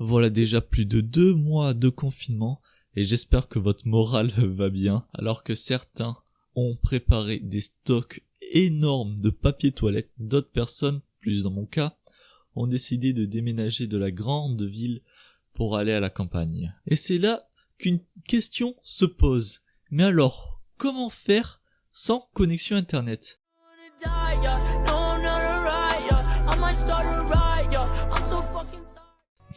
Voilà déjà plus de 2 mois de confinement et j'espère que votre morale va bien alors que certains ont préparé des stocks énormes de papier toilette. D'autres personnes, plus dans mon cas, ont décidé de déménager de la grande ville pour aller à la campagne. Et c'est là qu'une question se pose. Mais alors, comment faire sans connexion internet ?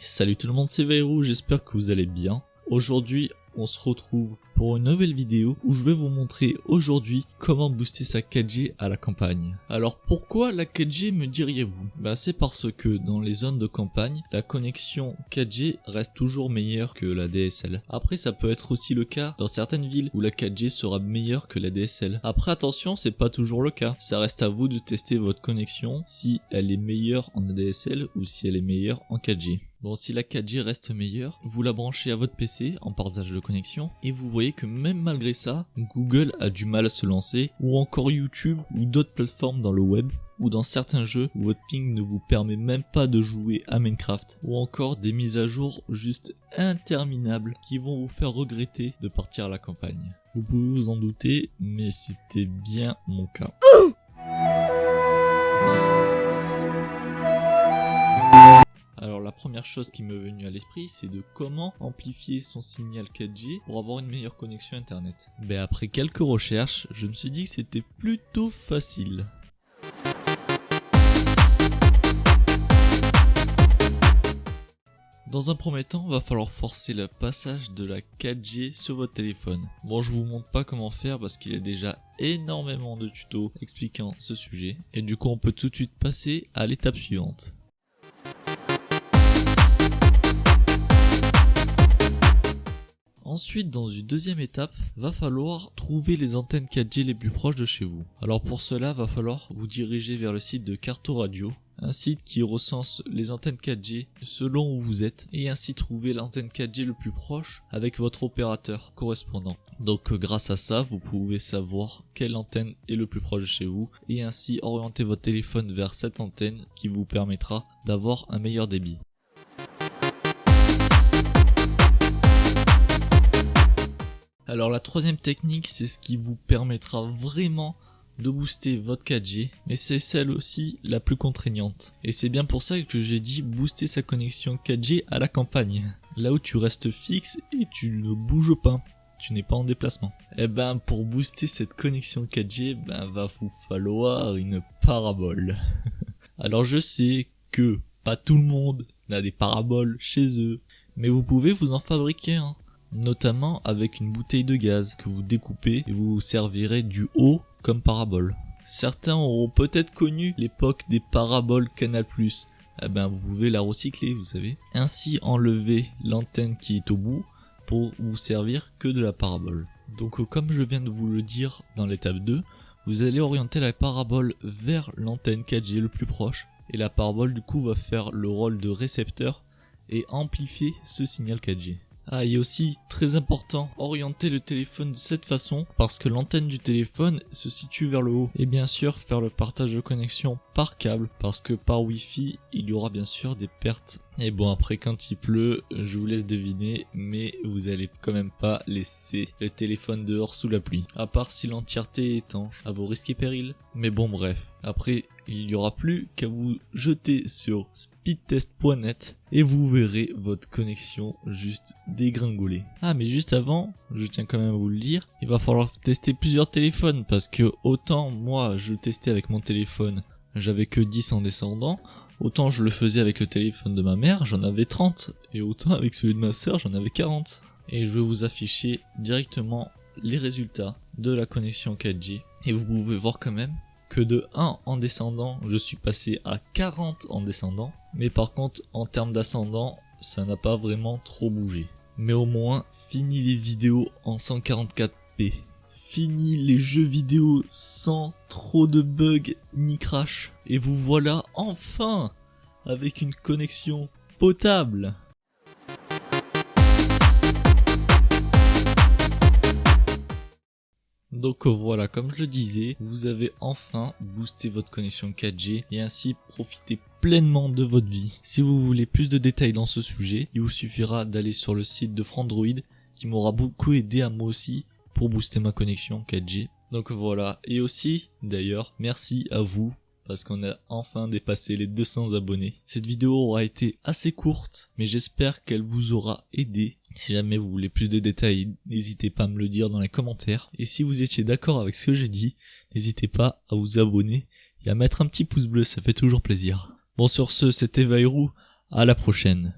Salut tout le monde, c'est Vairou, j'espère que vous allez bien. Aujourd'hui, on se retrouve pour une nouvelle vidéo où je vais vous montrer aujourd'hui comment booster sa 4G à la campagne. Alors pourquoi la 4G me diriez-vous ? C'est parce que dans les zones de campagne, la connexion 4G reste toujours meilleure que la DSL. Après ça peut être aussi le cas dans certaines villes où la 4G sera meilleure que la DSL. Après attention, c'est pas toujours le cas. Ça reste à vous de tester votre connexion si elle est meilleure en ADSL ou si elle est meilleure en 4G. Bon, si la 4G reste meilleure, vous la branchez à votre PC en partage de connexion et vous voyez que même malgré ça, Google a du mal à se lancer, ou encore YouTube ou d'autres plateformes dans le web, ou dans certains jeux où votre ping ne vous permet même pas de jouer à Minecraft, ou encore des mises à jour juste interminables qui vont vous faire regretter de partir à la campagne. Vous pouvez vous en douter, mais c'était bien mon cas. Alors la première chose qui m'est venue à l'esprit, c'est de comment amplifier son signal 4G pour avoir une meilleure connexion internet. Après quelques recherches, je me suis dit que c'était plutôt facile. Dans un premier temps, il va falloir forcer le passage de la 4G sur votre téléphone. Bon, je vous montre pas comment faire parce qu'il y a déjà énormément de tutos expliquant ce sujet. Et du coup, on peut tout de suite passer à l'étape suivante. Ensuite, dans une deuxième étape, va falloir trouver les antennes 4G les plus proches de chez vous. Alors pour cela, va falloir vous diriger vers le site de Carto Radio, un site qui recense les antennes 4G selon où vous êtes, et ainsi trouver l'antenne 4G le plus proche avec votre opérateur correspondant. Donc grâce à ça, vous pouvez savoir quelle antenne est le plus proche de chez vous, et ainsi orienter votre téléphone vers cette antenne qui vous permettra d'avoir un meilleur débit. Alors la troisième technique, c'est ce qui vous permettra vraiment de booster votre 4G, mais c'est celle aussi la plus contraignante. Et c'est bien pour ça que j'ai dit booster sa connexion 4G à la campagne, là où tu restes fixe et tu ne bouges pas, tu n'es pas en déplacement. Pour booster cette connexion 4G, va vous falloir une parabole. Alors je sais que pas tout le monde a des paraboles chez eux, mais vous pouvez vous en fabriquer un. Notamment avec une bouteille de gaz que vous découpez et vous servirez du haut comme parabole. Certains auront peut-être connu l'époque des paraboles Canal+. Vous pouvez la recycler, vous savez. Ainsi enlever l'antenne qui est au bout pour vous servir que de la parabole. Donc comme je viens de vous le dire dans l'étape 2, vous allez orienter la parabole vers l'antenne 4G le plus proche et la parabole du coup va faire le rôle de récepteur et amplifier ce signal 4G. Et aussi, très important, orienter le téléphone de cette façon parce que l'antenne du téléphone se situe vers le haut. Et bien sûr, faire le partage de connexion par câble parce que par Wi-Fi, il y aura bien sûr des pertes. Et bon, après quand il pleut, je vous laisse deviner, mais vous allez quand même pas laisser le téléphone dehors sous la pluie. À part si l'entièreté est étanche, à vos risques et périls. Mais bon, bref. Après, il n'y aura plus qu'à vous jeter sur speedtest.net et vous verrez votre connexion juste dégringoler. Mais juste avant, je tiens quand même à vous le dire, il va falloir tester plusieurs téléphones parce que autant moi je testais avec mon téléphone, j'avais que 10 en descendant, autant je le faisais avec le téléphone de ma mère, j'en avais 30 et autant avec celui de ma sœur, j'en avais 40. Et je vais vous afficher directement les résultats de la connexion 4G et vous pouvez voir quand même que de 1 en descendant, je suis passé à 40 en descendant. Mais par contre, en termes d'ascendant, ça n'a pas vraiment trop bougé. Mais au moins, fini les vidéos en 144p. Fini les jeux vidéo sans trop de bugs ni crash. Et vous voilà enfin avec une connexion potable. Donc voilà, comme je le disais, vous avez enfin boosté votre connexion 4G et ainsi profiter pleinement de votre vie. Si vous voulez plus de détails dans ce sujet, il vous suffira d'aller sur le site de Frandroid qui m'aura beaucoup aidé à moi aussi pour booster ma connexion 4G. Donc voilà, et aussi d'ailleurs merci à vous parce qu'on a enfin dépassé les 200 abonnés. Cette vidéo aura été assez courte, mais j'espère qu'elle vous aura aidé. Si jamais vous voulez plus de détails, n'hésitez pas à me le dire dans les commentaires. Et si vous étiez d'accord avec ce que j'ai dit, n'hésitez pas à vous abonner et à mettre un petit pouce bleu, ça fait toujours plaisir. Bon sur ce, c'était Vairou, à la prochaine.